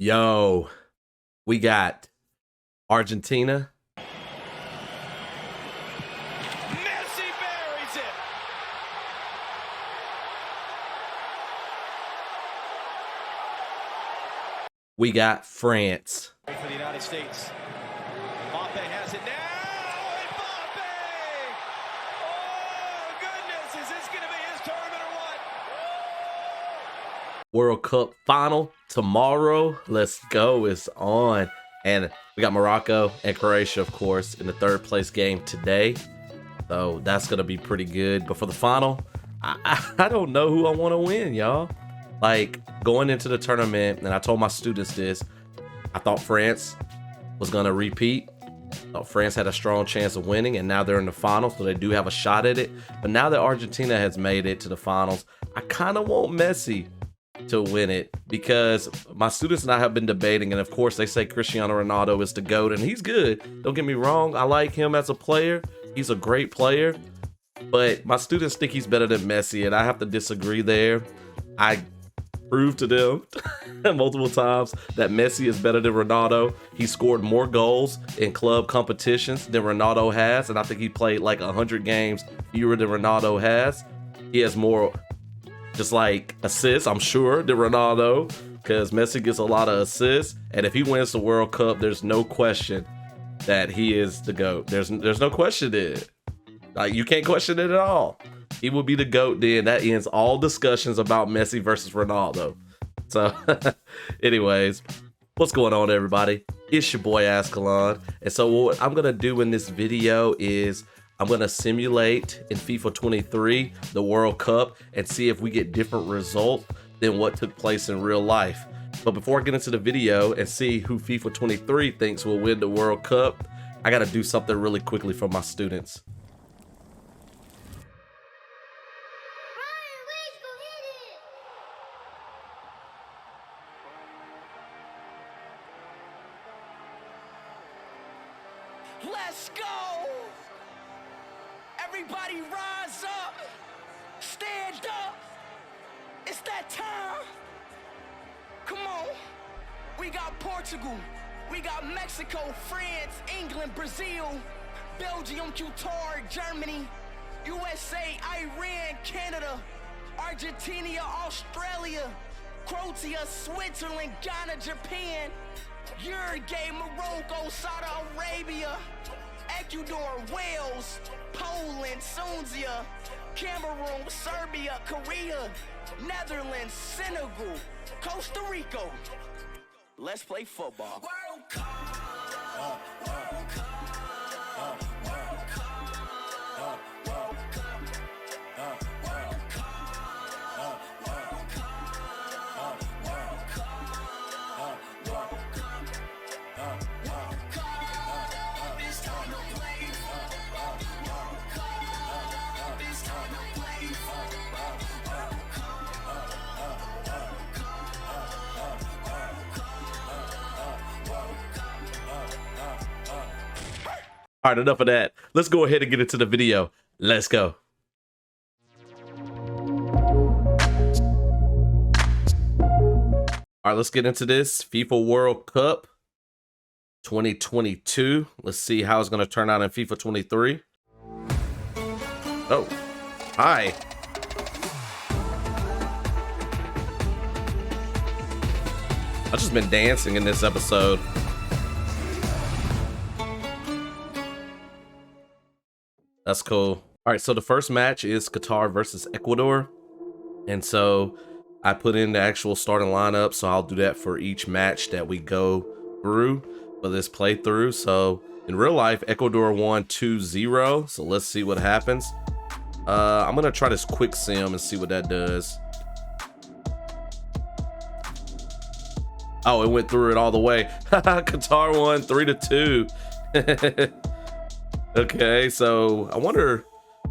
Yo, we got Argentina. Messi buries it. We got France. For the United States. Mbappe has it now. Mbappe! Oh, goodness. Is this going to be his tournament or what? World Cup final tomorrow. Let's go. It's on. And we got Morocco and Croatia, of course, in the third place game today. So that's going to be pretty good. But for the final, I don't know who I want to win, y'all. Like, going into the tournament, and I told my students this, I thought France was going to repeat. I thought France had a strong chance of winning, and now they're in the finals, so they do have a shot at it. But now that Argentina has made it to the finals, I kind of want Messi to win it, because my students and I have been debating, and of course they say Cristiano Ronaldo is the GOAT, and he's good. Don't get me wrong, I like him as a player. He's a great player, but my students think he's better than Messi, and I have to disagree there. I proved to them multiple times that Messi is better than Ronaldo. He scored more goals in club competitions than Ronaldo has, and I think he played like 100 games fewer than Ronaldo has. He has more just like assists, I'm sure, than Ronaldo, because Messi gets a lot of assists, and if he wins the World Cup, there's no question that he is the GOAT. There's no question in it. Like, you can't question it at all. He will be the GOAT then. That ends all discussions about Messi versus Ronaldo. So, anyways, what's going on, everybody? It's your boy Azkhalon. And so what I'm going to do in this video is I'm going to simulate in FIFA 23 the World Cup and see if we get different results than what took place in real life. But before I get into the video and see who FIFA 23 thinks will win the World Cup, I got to do something really quickly for my students. Let's go. Everybody rise up. Stand up. It's that time. Come on. We got Portugal. We got Mexico, France, England, Brazil, Belgium, Qatar, Germany, USA, Iran, Canada, Argentina, Australia, Croatia, Switzerland, Ghana, Japan, Uruguay, Morocco, Saudi Arabia, Ecuador, Wales, Poland, Tunisia, Cameroon, Serbia, Korea, Netherlands, Senegal, Costa Rica. Let's play football. World Cup. World Cup. World Cup. World Cup. World Cup. World Cup. World Cup. World Cup. It's time to play football. World Cup. It's time to play football. World All right, enough of that. Let's go ahead and get into the video. Let's go. All right, let's get into this. FIFA World Cup 2022. Let's see how it's going to turn out in FIFA 23. Oh, hi. I've just been dancing in this episode. That's cool. All right, so the first match is Qatar versus Ecuador. And so I put in the actual starting lineup, so I'll do that for each match that we go through for this playthrough. So in real life, Ecuador won 2-0. So let's see what happens. I'm going to try this quick sim and see what that does. Oh, it went through it all the way. Qatar won 3-2. Okay, so I wonder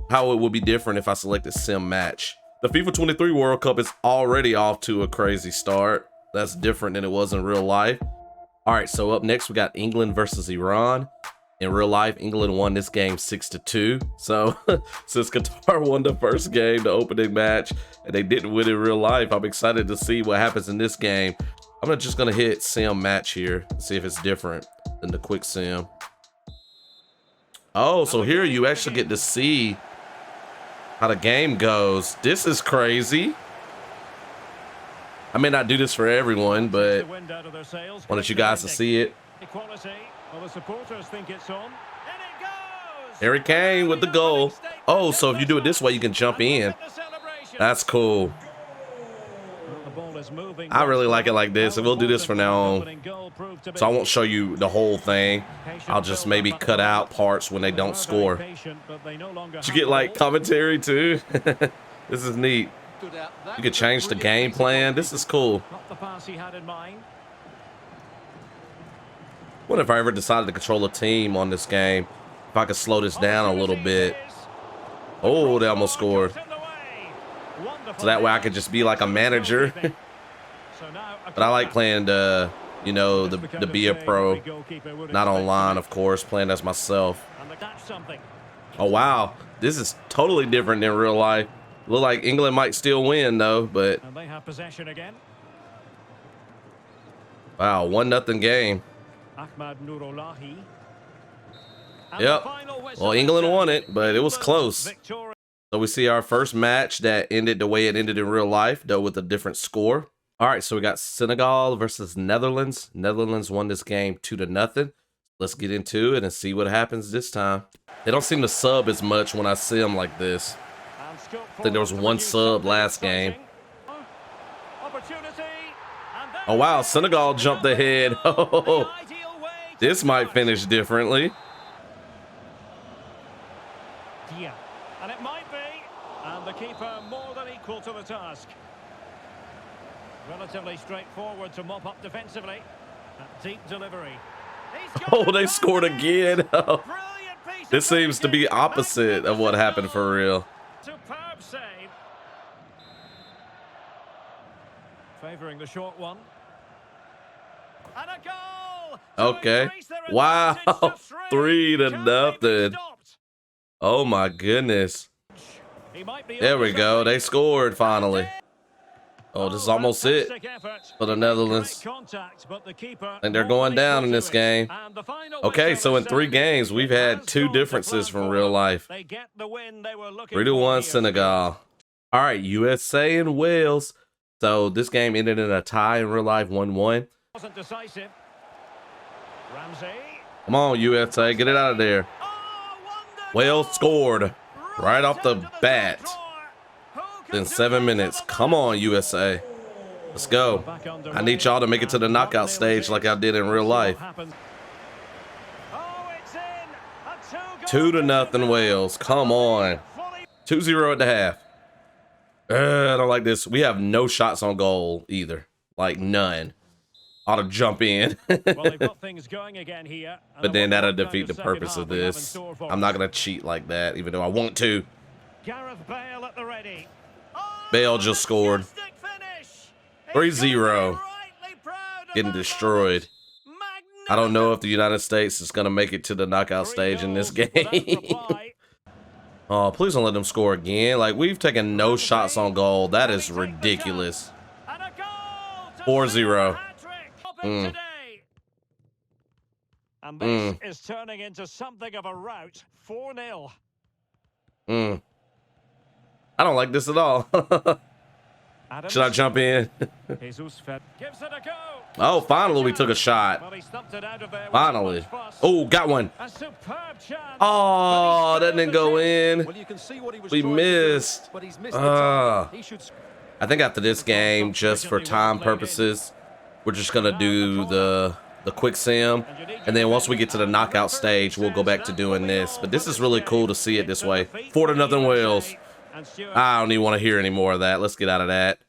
how it would be different if I select a sim match. The FIFA 23 World Cup is already off to a crazy start. That's different than it was in real life. All right, so up next we got England versus Iran. In real life, England won this game 6-2. So since Qatar won the first game, the opening match, and they didn't win in real life, I'm excited to see what happens in this game. I'm just gonna hit sim match here, see if it's different than the quick sim. Oh, so here you actually get to see how the game goes. This is crazy. I may not do this for everyone, but wanted you guys to see it. Harry Kane with the goal. Oh, so if you do it this way, you can jump in. That's cool. I really like it like this, and we'll do this from now on. So I won't show you the whole thing. I'll just maybe cut out parts when they don't score. Did you get like commentary too? This is neat. You could change the game plan. This is cool. What if I ever decided to control a team on this game? If I could slow this down a little bit. Oh, they almost scored. So that way I could just be like a manager. But I like playing the, you know, the be a pro. Not online, of course, playing as myself. Oh, wow. This is totally different than real life. Look like England might still win, though, but... Wow, 1-0 game. Yep. Well, England won it, but it was close. So we see our first match that ended the way it ended in real life, though with a different score. All right, so we got Senegal versus Netherlands. Netherlands won this game 2-0. Let's get into it and see what happens this time. They don't seem to sub as much when I see them like this. I think there was one sub last game. Oh, wow, Senegal jumped ahead. Oh, this might finish differently. And it might be, and the keeper more than equal to the task. Relatively straightforward to mop up defensively. A deep delivery. Oh, they scored again. Oh. This seems to be opposite of what happened for real. Superb save. Favoring the short one. And a goal. Okay. Wow. 3-0. Oh my goodness. There we go. They scored finally. Oh, this is almost it for the Netherlands. I think they're going down in this game. Okay, so in 3 games, we've had 2 differences from real life. 3-1 Senegal. All right, USA and Wales. So this game ended in a tie in real life, 1-1. Come on, USA, get it out of there. Wales scored right off the bat in 7 minutes. Come on, USA. Let's go. I need y'all to make it to the knockout stage like I did in real life. 2-0 Wales. Come on. 2-0 at the half. I don't like this. We have no shots on goal either. Like none. Ought to jump in. But then that'll defeat the purpose of this. I'm not going to cheat like that, even though I want to. Bale just scored. 3-0. Getting destroyed. I don't know if the United States is going to make it to the knockout stage in this game. Oh, please don't let them score again. Like, we've taken no shots on goal. That is ridiculous. 4-0. And this is turning into something of a rout. 4-0. I don't like this at all. Should I jump in? Oh, finally we took a shot. Finally. Oh, got one. Oh, that didn't go in. We missed. I think after this game, just for time purposes, we're just going to do the quick sim. And then once we get to the knockout stage, we'll go back to doing this. But this is really cool to see it this way. 4-0 Wales. I don't even want to hear any more of that. Let's get out of that.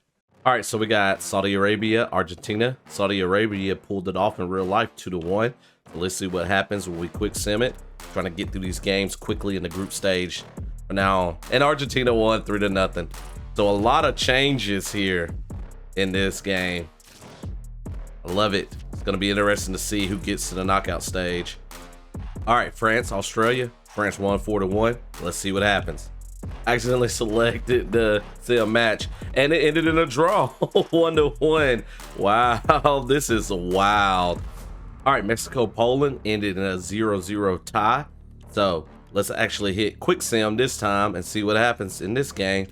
All right, so we got Saudi Arabia, Argentina. Saudi Arabia pulled it off in real life 2-1. So let's see what happens when we quick sim it. Trying to get through these games quickly in the group stage for now on. And Argentina won 3-0. So a lot of changes here in this game. I love it. It's going to be interesting to see who gets to the knockout stage. All right, France, Australia. France won 4-1. Let's see what happens. Accidentally selected the sim match and it ended in a draw. 1-1. Wow, this is wild. All right, Mexico, Poland ended in a 0-0 tie. So let's actually hit quick sim this time and see what happens in this game.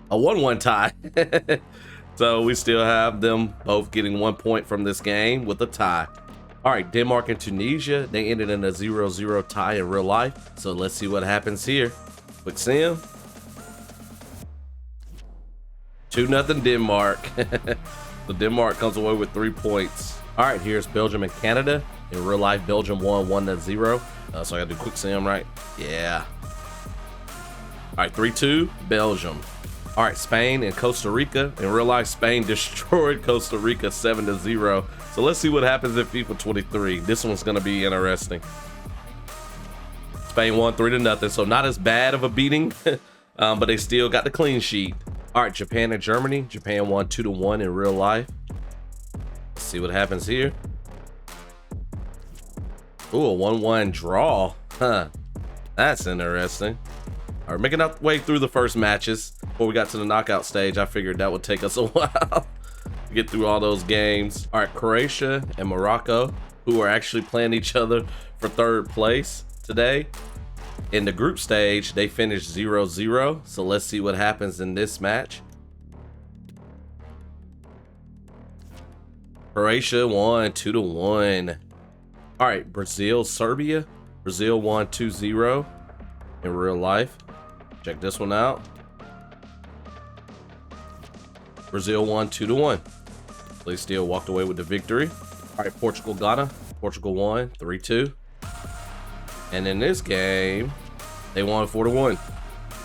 A 1-1 tie. So we still have them both getting 1 point from this game with a tie. All right, Denmark and Tunisia, they ended in a 0-0 tie in real life. So let's see what happens here. Quick sim. 2-0 Denmark. So Denmark comes away with 3 points. All right, here's Belgium and Canada. In real life, Belgium won 1-0. So I gotta do quick sim, right? Yeah. All right, 3-2, Belgium. All right, Spain and Costa Rica. In real life, Spain destroyed Costa Rica 7-0. So let's see what happens in FIFA 23. This one's gonna be interesting. Spain won 3-0, so not as bad of a beating, but they still got the clean sheet. All right, Japan and Germany. Japan won 2-1 in real life. Let's see what happens here. Ooh, a 1-1 draw. Huh, that's interesting. All right, making our way through the first matches. Before we got to the knockout stage, I figured that would take us a while to get through all those games. All right, Croatia and Morocco, who are actually playing each other for 3rd place today. In the group stage, they finished 0-0. So let's see what happens in this match. Croatia won 2-1. All right, Brazil, Serbia. Brazil won 2-0 in real life. Check this one out. Brazil won 2-1. They still walked away with the victory. All right, Portugal, Ghana. Portugal won 3-2. And in this game, they won 4-1. All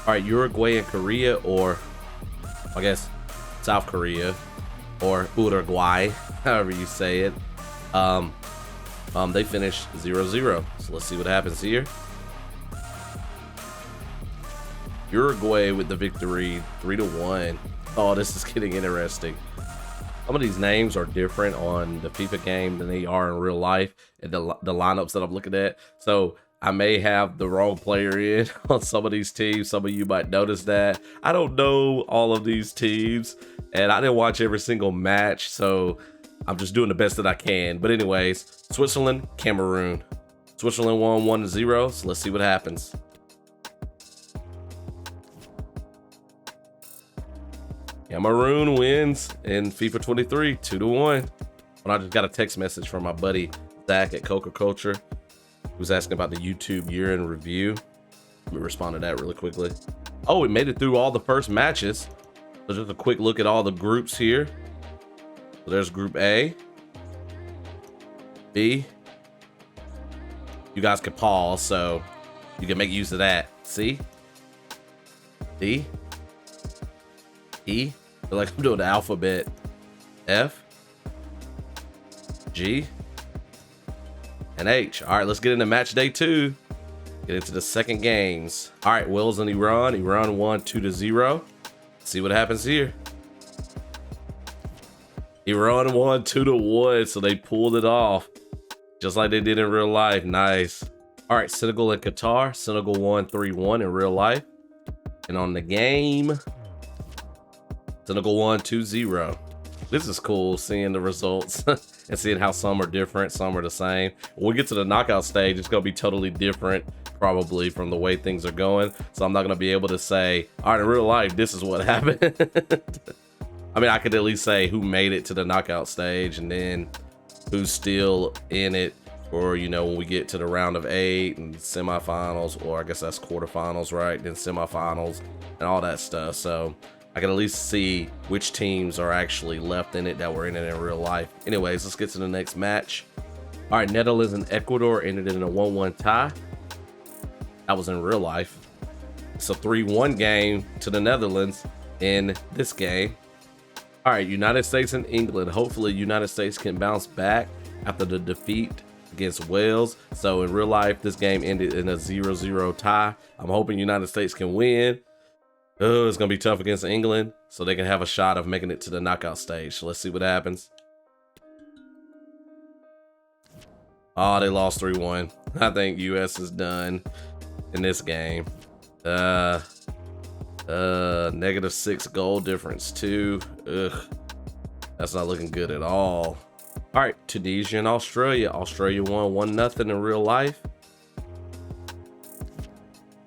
right, Uruguay and Korea, or I guess South Korea, or Uruguay, however you say it. They finished 0-0. So let's see what happens here. Uruguay with the victory, 3-1. Oh, this is getting interesting. Some of these names are different on the FIFA game than they are in real life, and the lineups that I'm looking at. So I may have the wrong player in on some of these teams. Some of you might notice that. I don't know all of these teams, and I didn't watch every single match, so I'm just doing the best that I can. But anyways, Switzerland, Cameroon. Switzerland won 1-0, so let's see what happens. Cameroon wins in FIFA 23, 2-1. When I just got a text message from my buddy Zach at Coca Culture, who was asking about the YouTube year in review. Let me respond to that really quickly. Oh, we made it through all the first matches. So just a quick look at all the groups here. So there's Group A, B. You guys can pause so you can make use of that. C, D, E. I feel like I'm doing the alphabet. F, G, and H. All right, let's get into match day 2. Get into the second games. All right, Wales and Iran. Iran won 2-0. See what happens here. Iran won 2-1, so they pulled it off just like they did in real life. Nice. All right, Senegal and Qatar. Senegal won 3-1 in real life. And on the game, Senegal won 2-0. This is cool seeing the results and seeing how some are different, some are the same. When we get to the knockout stage, it's going to be totally different probably from the way things are going. So I'm not going to be able to say, all right, in real life, this is what happened. I mean, I could at least say who made it to the knockout stage and then who's still in it for, you know, when we get to the round of 8 and semifinals, or I guess that's quarterfinals, right? Then semifinals and all that stuff. So I can at least see which teams are actually left in it that were in it in real life. Anyways, let's get to the next match. All right, Netherlands and Ecuador ended in a 1-1 tie. That was in real life. It's a 3-1 game to the Netherlands in this game. All right, United States and England. Hopefully United States can bounce back after the defeat against Wales. So in real life, this game ended in a 0-0 tie. I'm hoping United States can win. Oh, it's going to be tough against England, so they can have a shot of making it to the knockout stage. So let's see what happens. Oh, they lost 3-1. I think US is done in this game. -6 goal difference too. Ugh, that's not looking good at all. All right, Tunisia and Australia. Australia won 1-0 in real life.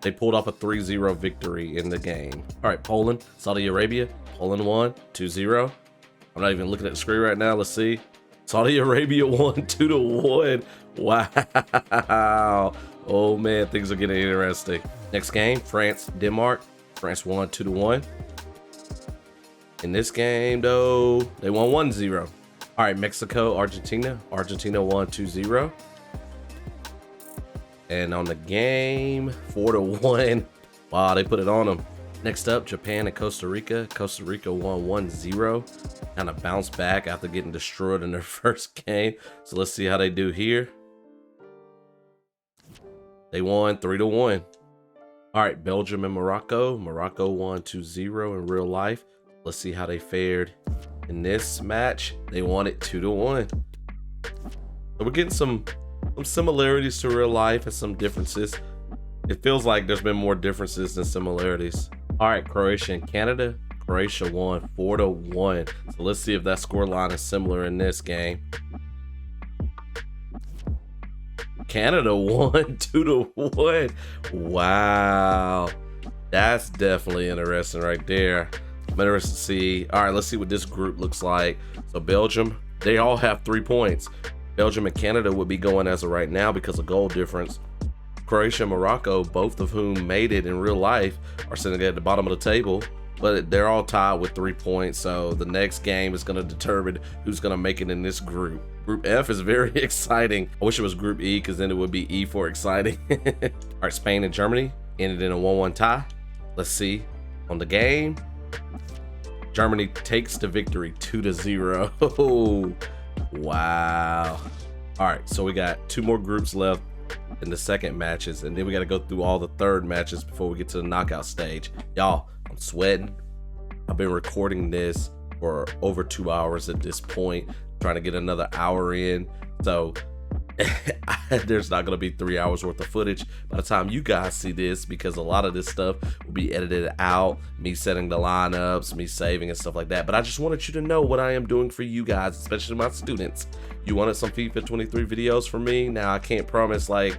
They pulled off a 3-0 victory in the game. All right, Poland, Saudi Arabia. Poland won 2-0. I'm not even looking at the screen right now. Let's see. Saudi Arabia won 2-1. Wow. Oh man, things are getting interesting. Next game, France, Denmark. France won 2-1. In this game, though, they won 1-0. All right, Mexico, Argentina. Argentina won 2-0. And on the game, 4-1. Wow, they put it on them. Next up, Japan and Costa Rica. Costa Rica won 1-0. Kind of bounced back after getting destroyed in their first game. So let's see how they do here. They won 3-1. All right, Belgium and Morocco. Morocco won 2-0 in real life. Let's see how they fared in this match. They won it 2-1. So we're getting some similarities to real life and some differences. It feels like there's been more differences than similarities. All right, Croatia and Canada. Croatia won 4-1. So let's see if that scoreline is similar in this game. Canada won 2-1. Wow, that's definitely interesting right there. I'm interested to see. All right, let's see what this group looks like. So Belgium, they all have 3 points. Belgium and Canada would be going as of right now because of goal difference. Croatia and Morocco, both of whom made it in real life, are sitting at the bottom of the table, but they're all tied with 3 points. So the next game is going to determine who's going to make it in this group. Group F is very exciting. I wish it was Group E because then it would be E for exciting. All right, Spain and Germany ended in a 1-1 tie. Let's see on the game. Germany takes the victory 2-0. Wow. All right, so we got 2 more groups left in the second matches, and then we got to go through all the third matches before we get to the knockout stage. Y'all, I'm sweating. I've been recording this for over 2 hours at this point, trying to get another hour in. So there's not going to be 3 hours worth of footage by the time you guys see this, because a lot of this stuff will be edited out, me setting the lineups, me saving and stuff like that. But I just wanted you to know what I am doing for you guys, especially my students. You wanted some FIFA 23 videos from me. Now I can't promise, like,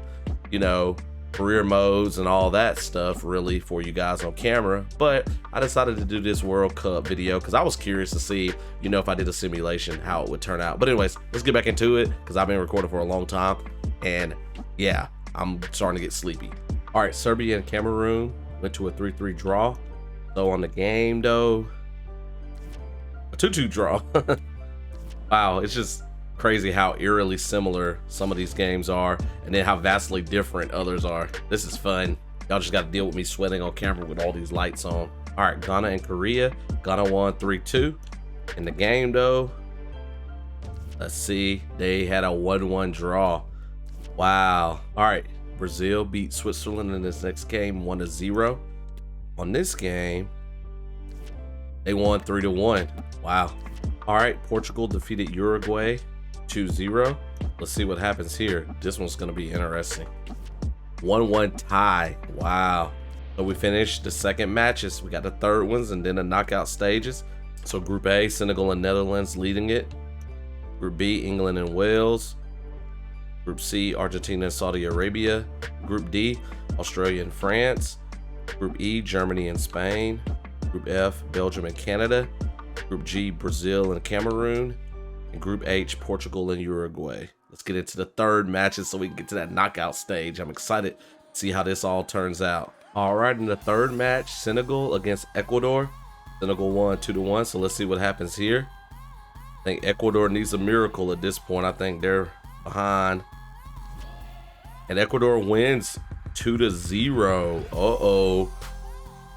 you know, career modes and all that stuff really for you guys on camera, but I decided to do this World Cup video because I was curious to see, you know, if I did a simulation, how it would turn out. But anyways, let's get back into it because I've been recording for a long time, and yeah, I'm starting to get sleepy. All right, Serbia and Cameroon went to a 3-3 draw. So on the game, though, a 2-2 draw. Wow, it's just crazy how eerily similar some of these games are, and then how vastly different others are. This is fun. Y'all just got to deal with me sweating on camera with all these lights on. All right, Ghana and Korea. Ghana won 3-2. In the game, though, let's see, they had a 1-1 draw. Wow. All right, Brazil beat Switzerland in this next game 1-0. On this game, they won 3-1. Wow. All right, Portugal defeated Uruguay 2-0. Let's see what happens here. This one's going to be interesting. 1-1 tie. Wow. So we finished the second matches. We got the third ones and then the knockout stages. So Group A, Senegal and Netherlands leading it. Group B, England and Wales. Group C, Argentina and Saudi Arabia. Group D, Australia and France. Group E, Germany and Spain. Group F, Belgium and Canada. Group G, Brazil and Cameroon. And Group H, Portugal and Uruguay. Let's get into the third matches so we can get to that knockout stage. I'm excited to see how this all turns out. All right, in the third match, Senegal against Ecuador. Senegal won 2-1, so let's see what happens here. I think Ecuador needs a miracle at this point. I think they're behind. And Ecuador wins 2-0. Uh-oh.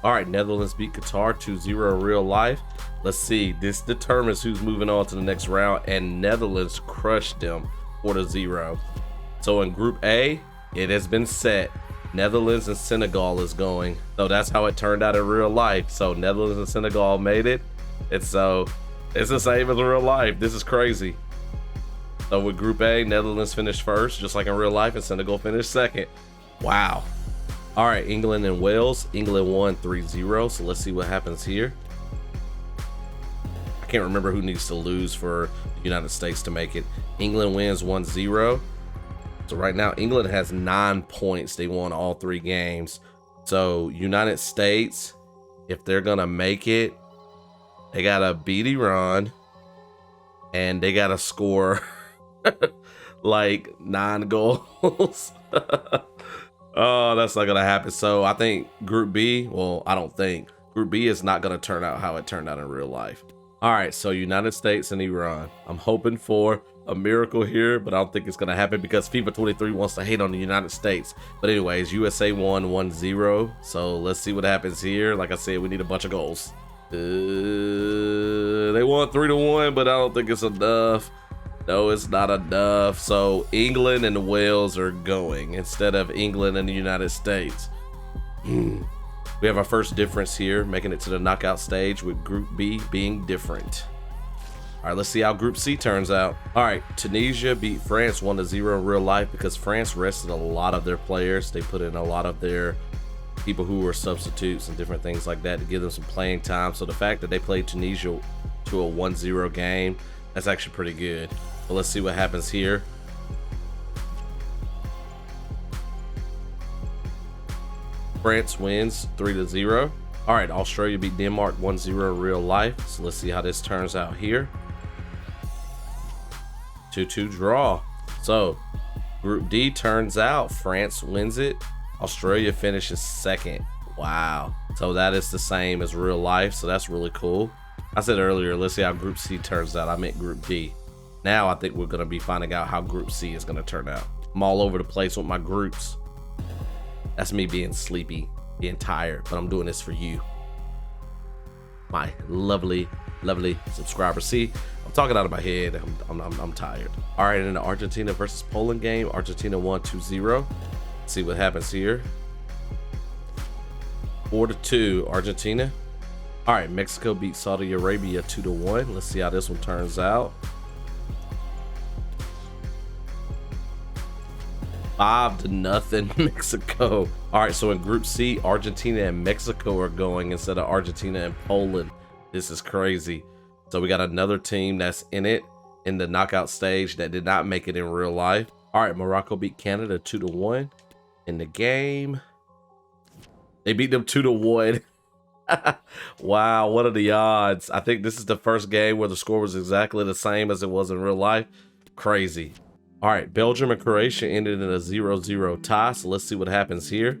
All right, Netherlands beat Qatar 2-0 in real life. Let's see, this determines who's moving on to the next round, and Netherlands crushed them 4-0. So in Group A, it has been set. Netherlands and Senegal is going. So that's how it turned out in real life. So Netherlands and Senegal made it. And so it's the same as real life. This is crazy. So with Group A, Netherlands finished first, just like in real life, and Senegal finished second. Wow. All right, England and Wales. England won 3-0, so let's see what happens here. I can't remember who needs to lose for the United States to make it. England wins 1-0. So right now, England has 9 points. They won all 3 games. So United States, if they're gonna make it, they gotta beat Iran, and they gotta score like 9 goals. Oh, that's not gonna happen. So I think Group B, well, I don't think. Group B is not gonna turn out how it turned out in real life. All right, so United States and Iran. I'm hoping for a miracle here, but I don't think it's gonna happen because FIFA 23 wants to hate on the United States. But anyways, USA won 1-0. So let's see what happens here. Like I said, we need a bunch of goals. They won 3-1, but I don't think it's enough. No, it's not enough. So England and Wales are going instead of England and the United States. We have our first difference here, making it to the knockout stage with Group B being different. All right, let's see how Group C turns out. All right, Tunisia beat France 1-0 in real life because France rested a lot of their players. They put in a lot of their people who were substitutes and different things like that to give them some playing time. So the fact that they played Tunisia to a 1-0 game, that's actually pretty good. But let's see what happens here. France wins 3-0. All right, Australia beat Denmark 1-0 in real life. So let's see how this turns out here. 2-2 draw. So Group D turns out France wins it. Australia finishes second. Wow. So that is the same as real life. So that's really cool. I said earlier, let's see how Group C turns out. I meant Group D. Now I think we're going to be finding out how Group C is going to turn out. I'm all over the place with my groups. That's me being sleepy, being tired, but I'm doing this for you, my lovely, lovely subscribers. See, I'm talking out of my head. I'm tired. All right, in the Argentina versus Poland game, Argentina won 2-0. Let's see what happens here. 4-2 Argentina. All right, Mexico beat Saudi Arabia 2-1. Let's see how this one turns out. 5-0 Mexico. All right, so in Group C, Argentina and Mexico are going instead of Argentina and Poland. This is crazy. So we got another team that's in it in the knockout stage that did not make it in real life. All right, Morocco beat Canada 2-1 in the game. They beat them 2-1. Wow, what are the odds? I think this is the first game where the score was exactly the same as it was in real life. Crazy. All right, Belgium and Croatia ended in a 0-0 tie, so let's see what happens here.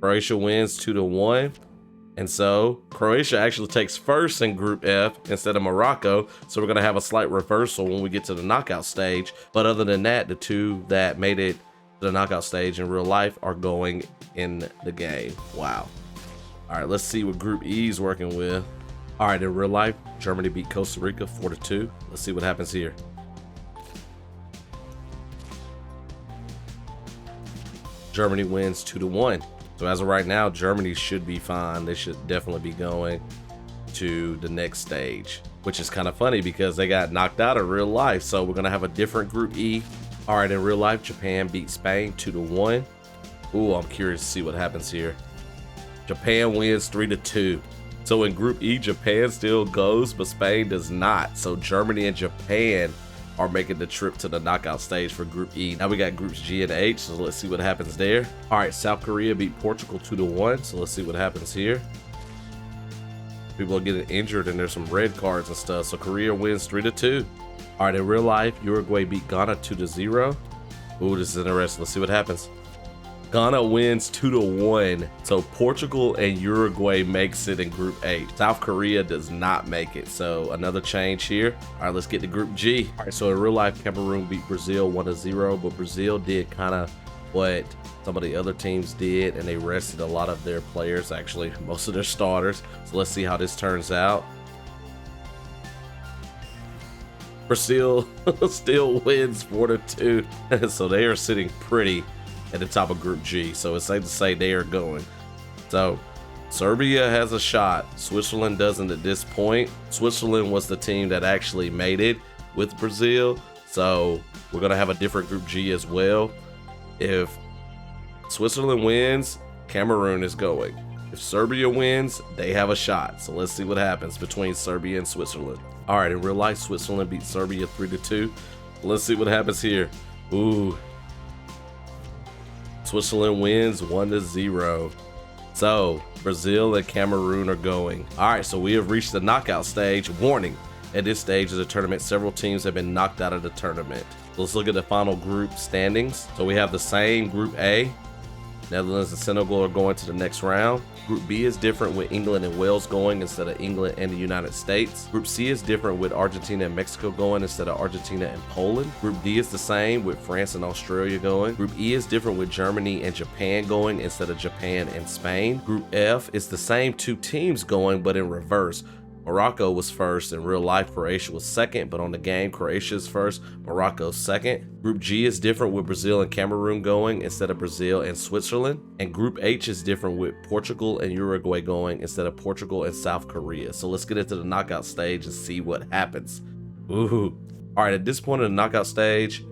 Croatia wins 2-1, and so Croatia actually takes first in Group F instead of Morocco, so we're going to have a slight reversal when we get to the knockout stage. But other than that, the two that made it to the knockout stage in real life are going in the game. Wow. All right, let's see what Group E is working with. All right, in real life, Germany beat Costa Rica 4-2. Let's see what happens here. Germany wins 2-1. So as of right now, Germany should be fine. They should definitely be going to the next stage, which is kind of funny because they got knocked out in real life. So we're gonna have a different Group E. All right, in real life, Japan beat Spain 2-1. Ooh, I'm curious to see what happens here. Japan wins 3-2. So in Group E, Japan still goes, but Spain does not. So Germany and Japan are making the trip to the knockout stage for Group E. Now we got Groups G and H, so let's see what happens there. All right, South Korea beat Portugal 2-1, so let's see what happens here. People are getting injured and there's some red cards and stuff, so Korea wins 3-2. All right, in real life, Uruguay beat Ghana 2-0. Ooh, this is interesting. Let's see what happens. Ghana wins 2-1. So Portugal and Uruguay makes it in Group H. South Korea does not make it. So another change here. All right, let's get to Group G. All right, so in real life, Cameroon beat Brazil 1-0, but Brazil did kind of what some of the other teams did, and they rested a lot of their players, actually, most of their starters. So let's see how this turns out. Brazil still wins 4-2. So they are sitting pretty at the top of Group G, so it's safe to say they are going. So Serbia has a shot. Switzerland doesn't at this point. Switzerland was the team that actually made it with Brazil. So we're going to have a different Group G as well. If Switzerland wins, Cameroon is going. If Serbia wins, they have a shot. So let's see what happens between Serbia and Switzerland. All right, in real life, Switzerland beat Serbia 3-2. Let's see what happens here. Ooh. Switzerland wins 1-0. So Brazil and Cameroon are going. All right, so we have reached the knockout stage. Warning, at this stage of the tournament, several teams have been knocked out of the tournament. Let's look at the final group standings. So we have the same Group A. Netherlands and Senegal are going to the next round. Group B is different with England and Wales going instead of England and the United States. Group C is different with Argentina and Mexico going instead of Argentina and Poland. Group D is the same with France and Australia going. Group E is different with Germany and Japan going instead of Japan and Spain. Group F is the same two teams going but in reverse. Morocco was first. In real life, Croatia was second, but on the game, Croatia is first, Morocco's second. Group G is different with Brazil and Cameroon going instead of Brazil and Switzerland. And Group H is different with Portugal and Uruguay going instead of Portugal and South Korea. So let's get into the knockout stage and see what happens. Ooh. All right, at this point in the knockout stage,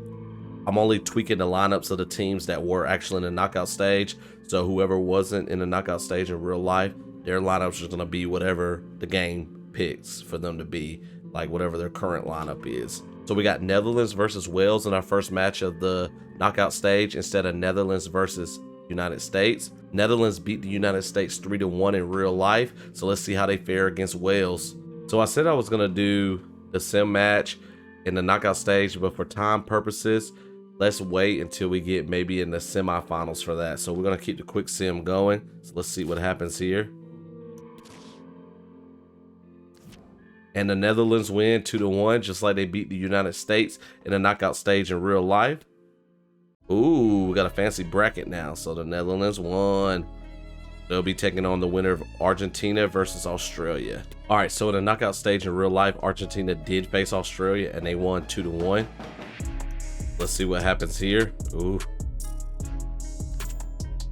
I'm only tweaking the lineups of the teams that were actually in the knockout stage. So whoever wasn't in the knockout stage in real life, their lineups are going to be whatever the game picks for them to be, like whatever their current lineup is. So we got Netherlands versus Wales in our first match of the knockout stage instead of Netherlands versus United States. Netherlands beat the United States 3-1 in real life. So let's see how they fare against Wales. So I said I was going to do the sim match in the knockout stage, but for time purposes, let's wait until we get maybe in the semifinals for that. So we're going to keep the quick sim going. So let's see what happens here. And the Netherlands win 2-1, just like they beat the United States in the knockout stage in real life. Ooh, we got a fancy bracket now. So the Netherlands won. They'll be taking on the winner of Argentina versus Australia. All right, so in the knockout stage in real life, Argentina did face Australia and they won 2-1. Let's see what happens here. Ooh.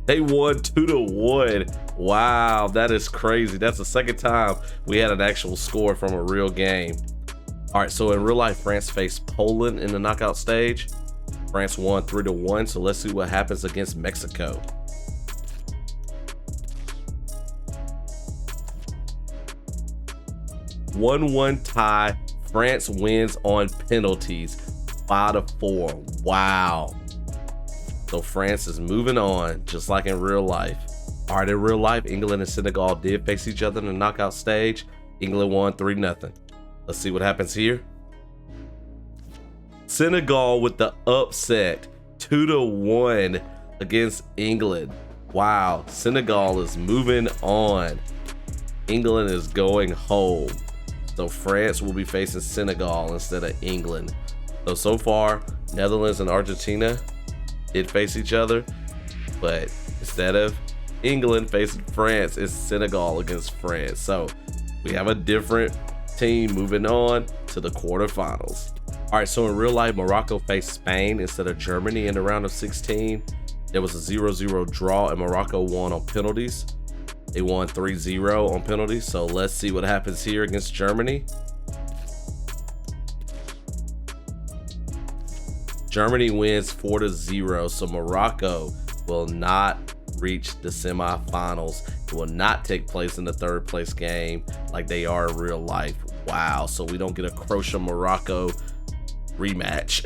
They won 2-1. Wow, that is crazy. That's the second time we had an actual score from a real game. All right, so in real life, France faced Poland in the knockout stage. France won 3-1, so let's see what happens against Mexico. One tie. France wins on penalties, 5-4. Wow. So France is moving on, just like in real life. All right, in real life, England and Senegal did face each other in the knockout stage. England won 3-0. Let's see what happens here. Senegal with the upset, 2-1 against England. Wow, Senegal is moving on. England is going home. So France will be facing Senegal instead of England. So far, Netherlands and Argentina did face each other, but instead of England facing France, it's Senegal against France. So we have a different team moving on to the quarterfinals. All right, so in real life, Morocco faced Spain instead of Germany in the round of 16. There was a 0-0 draw and Morocco won on penalties. They won 3-0 on penalties. So let's see what happens here against Germany. Germany wins 4-0, so Morocco will not reach the semifinals. It will not take place in the third place game like they are in real life. Wow, so we don't get a Croatia-Morocco rematch.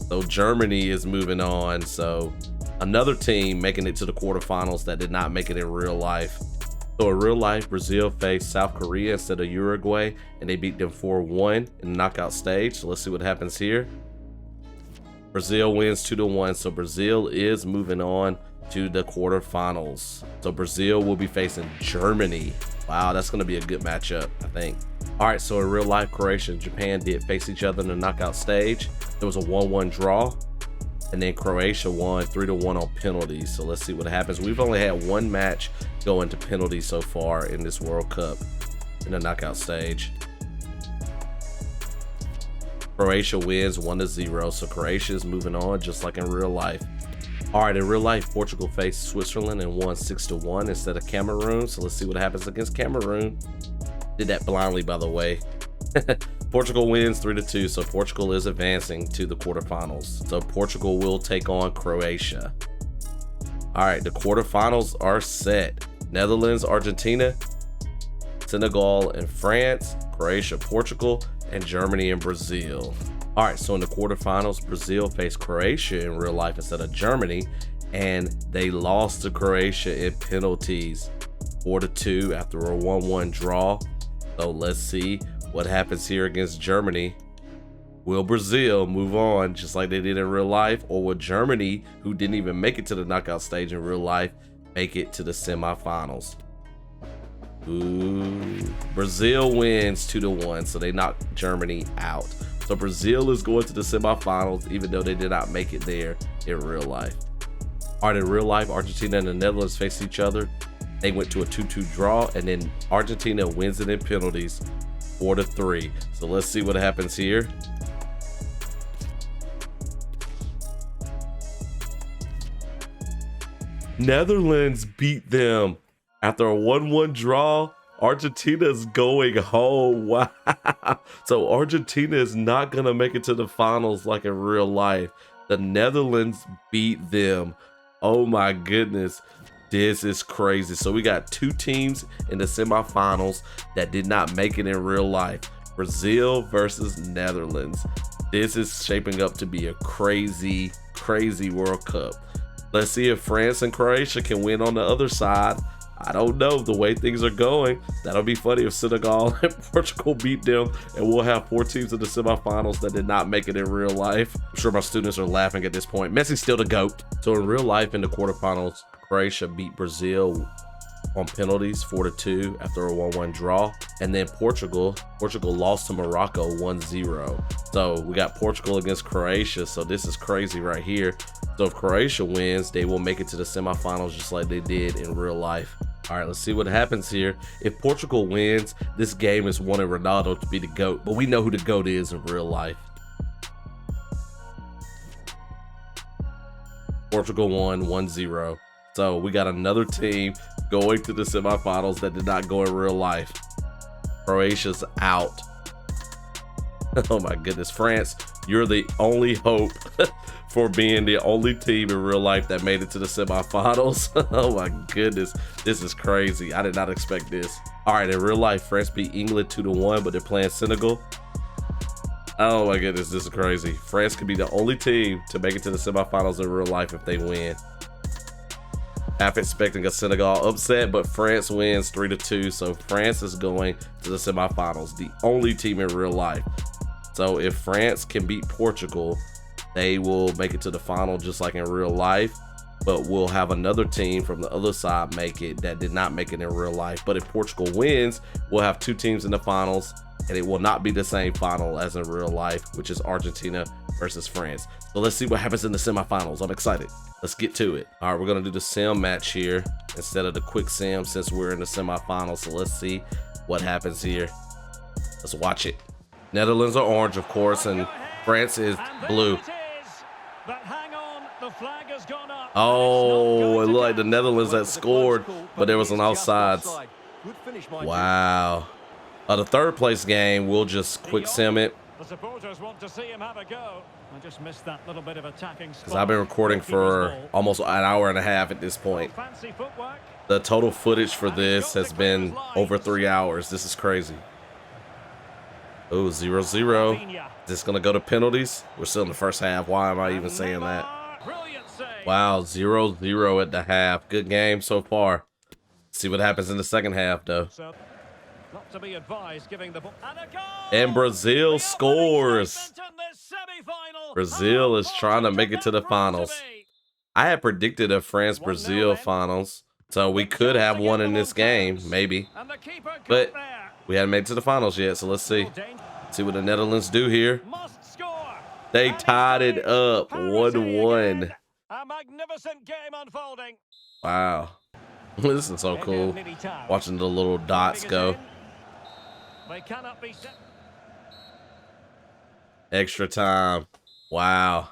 So Germany is moving on. So another team making it to the quarterfinals that did not make it in real life. So in real life, Brazil faced South Korea instead of Uruguay, and they beat them 4-1 in the knockout stage. So let's see what happens here. Brazil wins 2-1, so Brazil is moving on to the quarterfinals. So Brazil will be facing Germany. Wow, that's going to be a good matchup, I think. All right, so in real life, Croatia and Japan did face each other in the knockout stage. There was a 1-1 draw, and then Croatia won 3-1 on penalties. So let's see what happens. We've only had one match go into penalties so far in this World Cup in the knockout stage. Croatia wins 1-0, so Croatia is moving on just like in real life. All right, in real life, Portugal faced Switzerland and won 6-1 instead of Cameroon. So let's see what happens against Cameroon. Did that blindly, by the way. Portugal wins 3-2, so Portugal is advancing to the quarterfinals. So Portugal will take on Croatia. All right, the quarterfinals are set. Netherlands, Argentina, Senegal and France, Croatia, Portugal, and Germany and Brazil. All right, so in the quarterfinals, Brazil faced Croatia in real life instead of Germany, and they lost to Croatia in penalties 4-2 after a 1-1 draw. So let's see what happens here against Germany. Will Brazil move on just like they did in real life, or will Germany, who didn't even make it to the knockout stage in real life, make it to the semifinals? Ooh, Brazil wins 2-1, so they knock Germany out. So Brazil is going to the semifinals, even though they did not make it there in real life. All right, in real life, Argentina and the Netherlands faced each other. They went to a 2-2 draw, and then Argentina wins it in penalties 4-3. So let's see what happens here. Netherlands beat them after a 1-1 draw. Argentina's going home. Wow. So Argentina is not going to make it to the finals like in real life. The Netherlands beat them. Oh my goodness. This is crazy. So we got two teams in the semifinals that did not make it in real life. Brazil versus Netherlands. This is shaping up to be a crazy, crazy World Cup. Let's see if France and Croatia can win on the other side. I don't know the way things are going. That'll be funny if Senegal and Portugal beat them, and we'll have 4 teams in the semifinals that did not make it in real life. I'm sure my students are laughing at this point. Messi's still the GOAT. So in real life, in the quarterfinals, Croatia beat Brazil on penalties 4-2 after a 1-1 draw. And then Portugal lost to Morocco 1-0. So we got Portugal against Croatia. So this is crazy right here. So if Croatia wins, they will make it to the semifinals just like they did in real life. All right, let's see what happens here. If Portugal wins, this game is wanting Ronaldo to be the GOAT, but we know who the GOAT is in real life. Portugal won 1-0. So we got another team going to the semifinals that did not go in real life. Croatia's out. Oh my goodness, France, you're the only hope for being the only team in real life that made it to the semifinals. Oh my goodness, this is crazy. I did not expect this. All right, in real life, France beat England 2-1, but they're playing Senegal. Oh my goodness, this is crazy. France could be the only team to make it to the semifinals in real life if they win. Half expecting a Senegal upset, but France wins 3-2, so France is going to the semifinals, the only team in real life. So if France can beat Portugal, they will make it to the final just like in real life, but we'll have another team from the other side make it that did not make it in real life. But if Portugal wins, we'll have 2 teams in the finals, and it will not be the same final as in real life, which is Argentina versus France. So let's see what happens in the semifinals. I'm excited. Let's get to it. All right, we're gonna do the sim match here instead of the quick sim since we're in the semifinals. So let's see what happens here. Let's watch it. Netherlands are orange, of course, and France is blue. Oh, it looked like the Netherlands that scored, but there was an offsides. Wow. The third place game, we'll just quick sim it. The supporters want to see him have a go. I just missed that little bit of attacking spot. Because I've been recording for almost an hour and a half at this point. The total footage for this has been over 3 hours. This is crazy. Oh, 0-0. Is this going to go to penalties? We're still in the first half. Why am I even saying that? Wow, 0-0 at the half. Good game so far. See what happens in the second half, though. Not to be advised, giving the ball. And Brazil scores. Brazil is trying to make it to the finals. I had predicted a France-Brazil finals, so we could have one in this game, maybe. But we haven't made it to the finals yet, so let's see. See what the Netherlands do here. They tied it up 1-1. A magnificent game unfolding. Wow. This is so cool. Watching the little dots go. They cannot be set. Extra time. Wow.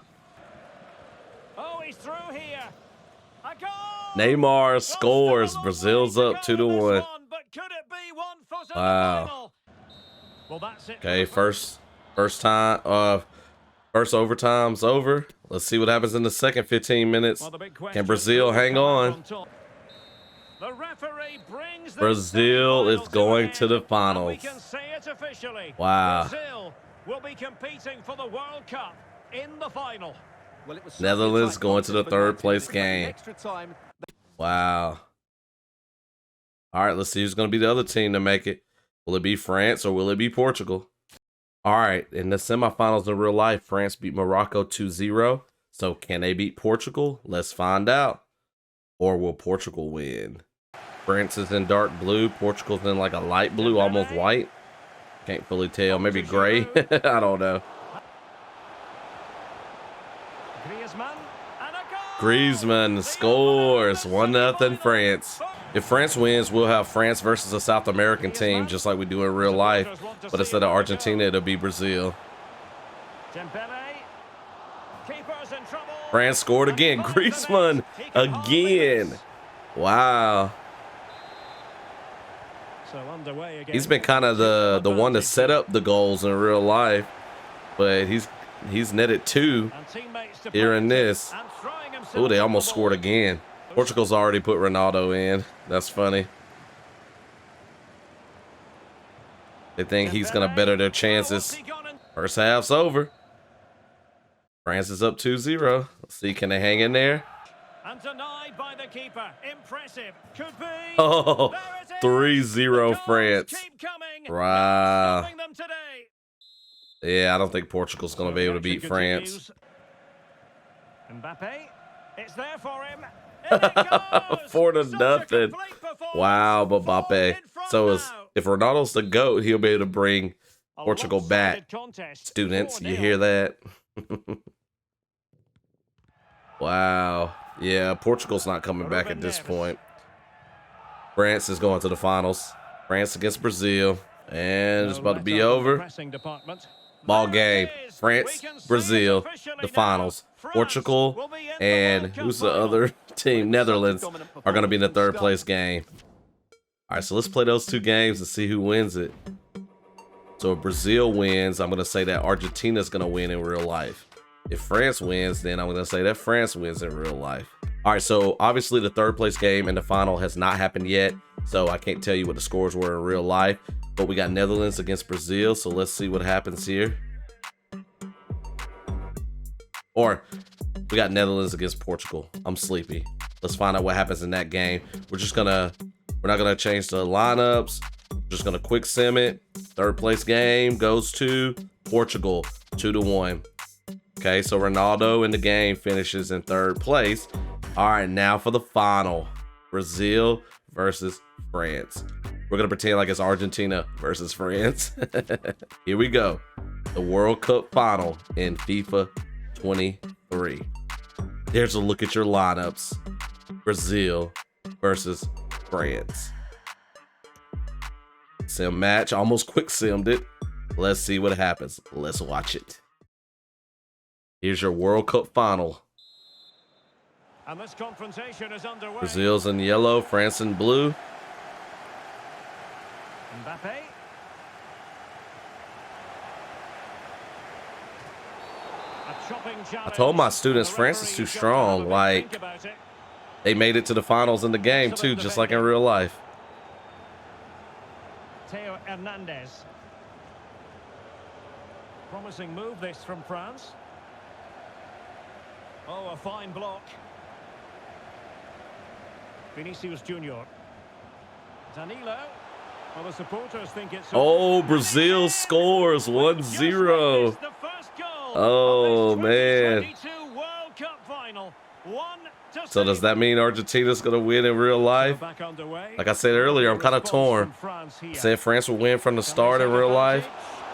he's through here. A goal! Neymar Well, still scores. a long Brazil's way to up go in this 2-1. one, but could it be 1-4 in the Wow. final? Well, that's it. Okay, first overtime's over. Let's see what happens in the second 15 minutes. Well, the big Can question, Brazil who will hang come out on? top? The referee brings the Brazil is semi-final going an to the end, and finals. we can say it officially. Wow. Brazil will be competing for the World Cup in the final. Well, it was Netherlands going to the third place game. Extra time. Wow. All right, let's see who's going to be the other team to make it. Will it be France or will it be Portugal? All right, in the semifinals in real life, France beat Morocco 2-0. So can they beat Portugal? Let's find out. Or will Portugal win? France is in dark blue. Portugal's in like a light blue, almost white. Can't fully tell. Maybe gray. I don't know. Griezmann, and a goal! Griezmann scores 1-0 France. If France wins, we'll have France versus a South American team, just like we do in real life. But instead of Argentina, it'll be Brazil. Dembele, keeper's in trouble. France scored again. Griezmann again. Wow. So underway again. He's been kind of the one to set up the goals in real life, but he's netted 2 And teammates to here in protect him this. and throwing himself Oh, they on almost the scored ball. again. Portugal's already put Ronaldo in. That's funny. They think he's going to better their chances. First half's over. France is up 2-0. Let's see, can they hang in there? And denied by the keeper. Impressive. Could be. Oh, There it is. 3-0 The goals France. keep coming. Wow. No stopping them today. Yeah, I don't think Portugal's going to be able to beat France. Mbappe, it's there for him. In it goes. 4-0. Such a complete performance. Wow, but Four Mbappe. in front So now. if Ronaldo's the GOAT, he'll be able to bring A Portugal back. lopsided contest. Students, you 4-0. hear that? Wow. Yeah, Portugal's not coming back at this point. France is going to the finals. France against Brazil. And it's No about to let be up on the over. pressing department. Ball There it game. is. France, We can see it Brazil, officially the now. finals. France Portugal will be in the and World Cup who's the final. other team? Netherlands are going to be in the third place game. All right, so let's play those 2 games and see who wins it. So if Brazil wins, I'm going to say that Argentina's going to win in real life. If France wins, then I'm going to say that France wins in real life. All right, so obviously the third place game and the final has not happened yet, so I can't tell you what the scores were in real life. But we got Netherlands against Brazil, so let's see what happens here. Or we got Netherlands against Portugal. I'm sleepy. Let's find out what happens in that game. We're not gonna change the lineups. We're just gonna quick sim it. Third place game goes to Portugal, 2-1. Okay, so Ronaldo in the game finishes in third place. All right, now for the final. Brazil versus France. We're gonna pretend like it's Argentina versus France. Here we go. The World Cup final in FIFA 23. There's a look at your lineups. Brazil versus France. Sim match. Almost quick simmed it. Let's see what happens. Let's watch it. Here's your World Cup final. And this confrontation is underway. Brazil's in yellow, France in blue. Mbappe. A chopping I challenge. told my students The France is too referee's got to strong. have a Like, think about it. they made it to the finals in the game too, just like in real life. Theo Hernandez. Promising move this from France. Oh, a fine block. Vinicius Junior. Danilo. Well, the supporters think it's... Oh, Brazil scores 1-0. Oh, man. So does that mean Argentina's going to win in real life? Like I said earlier, I'm kind of torn. I said France will win from the start in real life,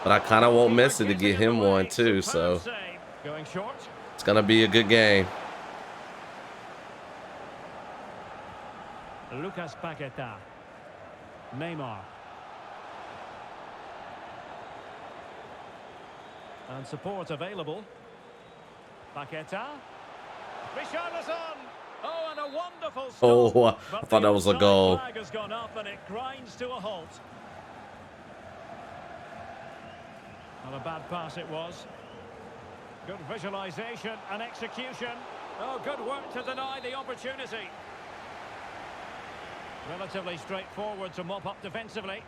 but I kind of want Messi to get him one too, so it's going to be a good game. Lucas Paqueta. Neymar. And support available. Paqueta. Richarlison. Oh, and a wonderful stop. Oh, I But thought the that was a offside goal. flag has gone up and it grinds to a halt. Not a bad pass it was. Good visualization and execution. Oh, good work to deny the opportunity. Relatively straightforward to mop up defensively.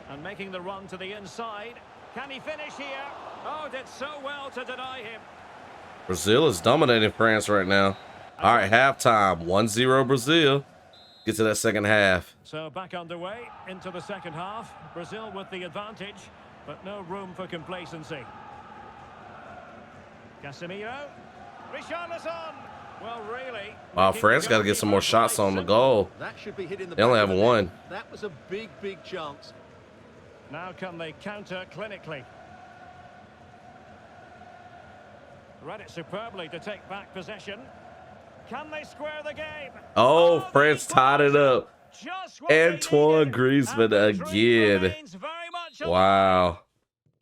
And making the run to the inside. Can he finish here? Oh, did so well to deny him. Brazil is dominating France right now. All right, halftime, 1-0 Brazil. Get to that second half. So back underway into the second half. Brazil with the advantage, but no room for complacency. Casemiro. Richarlison. Well, really. Wow, France got to get some more shots on the goal. That should be hitting the They only back have of the net. one. That was a big, big chance. Now can they counter clinically? Read it superbly to take back possession. Can they square the game? Oh, they France tied it up. just what they Antoine needed. Griezmann And the dream again. remains very much alive. Wow.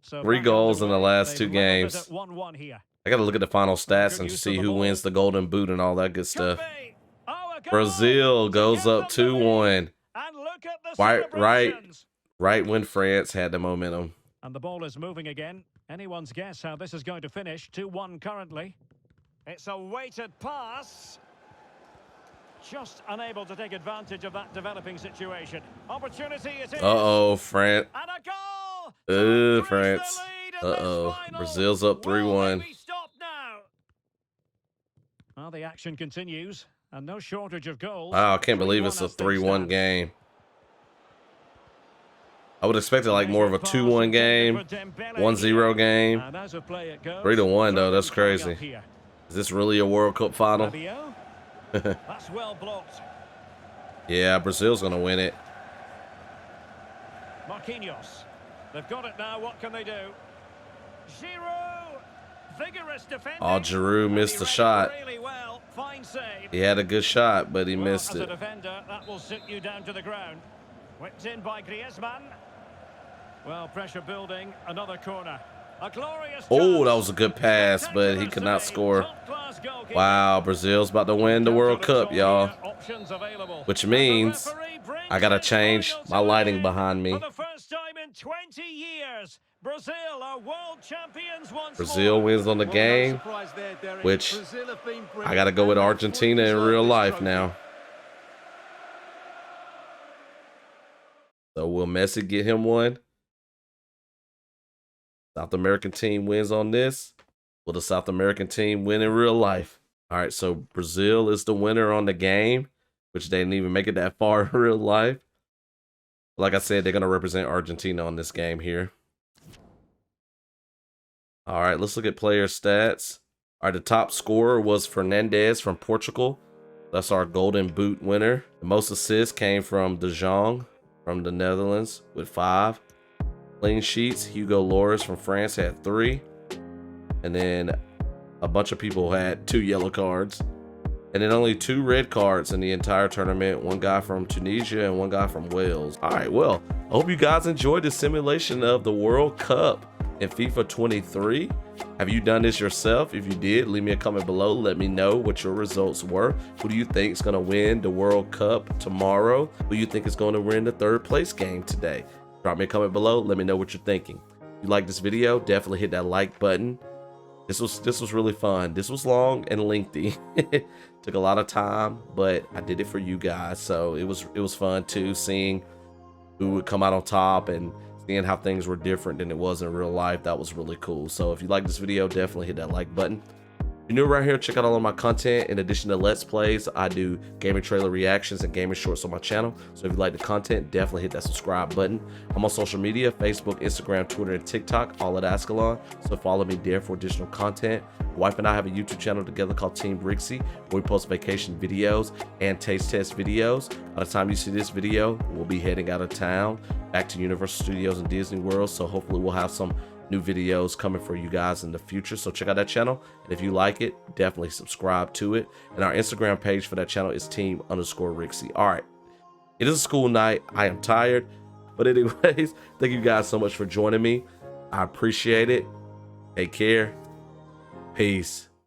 So 3 back goals in the underway. last They've 2 leveled it games. at 1-1 here. I got to look at the final stats Good and use see of the who ball. wins the Golden Boot and all that good stuff. Could be. Oh, a goal Brazil to goes give up them the lead. 2-1. And look at the Right celebrations. Right when France had the momentum. And the ball is moving again. Anyone's guess how this is going to finish. 2-1 currently. It's a weighted pass. Just unable to take advantage of that developing situation. Opportunity it is. Uh-oh, France. And a goal. to increase France. the lead in this Uh-oh. final. Brazil's up 3-1. Will they be stopped now? Well, the action continues. And no shortage of goals. Wow, I can't believe 3-1 it's a as things 3-1 stand. game. I would expect it like more of a 2-1 game, 1-0 game. And as a play it goes, 3-1 though, that's coming up crazy. here. Is this really a World Cup final? Rabiot. That's well blocked. Yeah, Brazil's gonna win it. Marquinhos. They've got it now. What can they do? Giroud. Vigorous defending. Oh, Giroud And missed he the read it shot. Really well. Fine save. He had a good shot, but he Well, missed as a it. defender, that will sit you down to the ground. Whipped in by Griezmann. Well, pressure building. Another corner. A glorious Oh, chance. that was a good pass, but he could not Spectacular score. save. Top-class goalkeeping. Wow, Brazil's about to win the World Cup, y'all. Options available. Which And the means referee brings I gotta it change final my to lighting an behind me. end. For the first time in 20 years, Brazil are world champions once Brazil more. wins on the Well, no game, surprise there, Derek. which Brazil have been I brilliant gotta go with and they Argentina fully in deserve real this life trophy. now. So will Messi get him one? South American team wins on this. Will the South American team win in real life? All right, so Brazil is the winner on the game, which they didn't even make it that far in real life. Like I said, they're going to represent Argentina on this game here. All right, let's look at player stats. All right, the top scorer was Fernandes from Portugal. That's our Golden Boot winner. The most assists came from De Jong from the Netherlands with 5. Clean sheets, Hugo Lloris from France had 3. And then a bunch of people had 2 yellow cards. And then only 2 red cards in the entire tournament. One guy from Tunisia and one guy from Wales. All right, well, I hope you guys enjoyed the simulation of the World Cup in FIFA 23. Have you done this yourself? If you did, leave me a comment below. Let me know what your results were. Who do you think is going to win the World Cup tomorrow? Who do you think is going to win the 3rd place game today? Drop me a comment below. Let me know what you're thinking. If you like this video, definitely hit that like button. This was really fun. This was long and lengthy. Took a lot of time, but I did it for you guys. So it was fun too, seeing who would come out on top and seeing how things were different than it was in real life. That was really cool. So if you like this video, definitely hit that like button. If you're new around here, check out all of my content. In addition to Let's Plays, I do gaming trailer reactions and gaming shorts on my channel. So if you like the content, definitely hit that subscribe button. I'm on social media, Facebook, Instagram, Twitter, and TikTok, all at Azkhalon. So follow me there for additional content. My wife and I have a YouTube channel together called Team Brixie, where we post vacation videos and taste test videos. By the time you see this video, we'll be heading out of town, back to Universal Studios and Disney World. So hopefully we'll have some new videos coming for you guys in the future. So check out that channel. And if you like it, definitely subscribe to it. And our Instagram page for that channel is team_Rixie. All right. It is a school night. I am tired. But anyways, thank you guys so much for joining me. I appreciate it. Take care. Peace.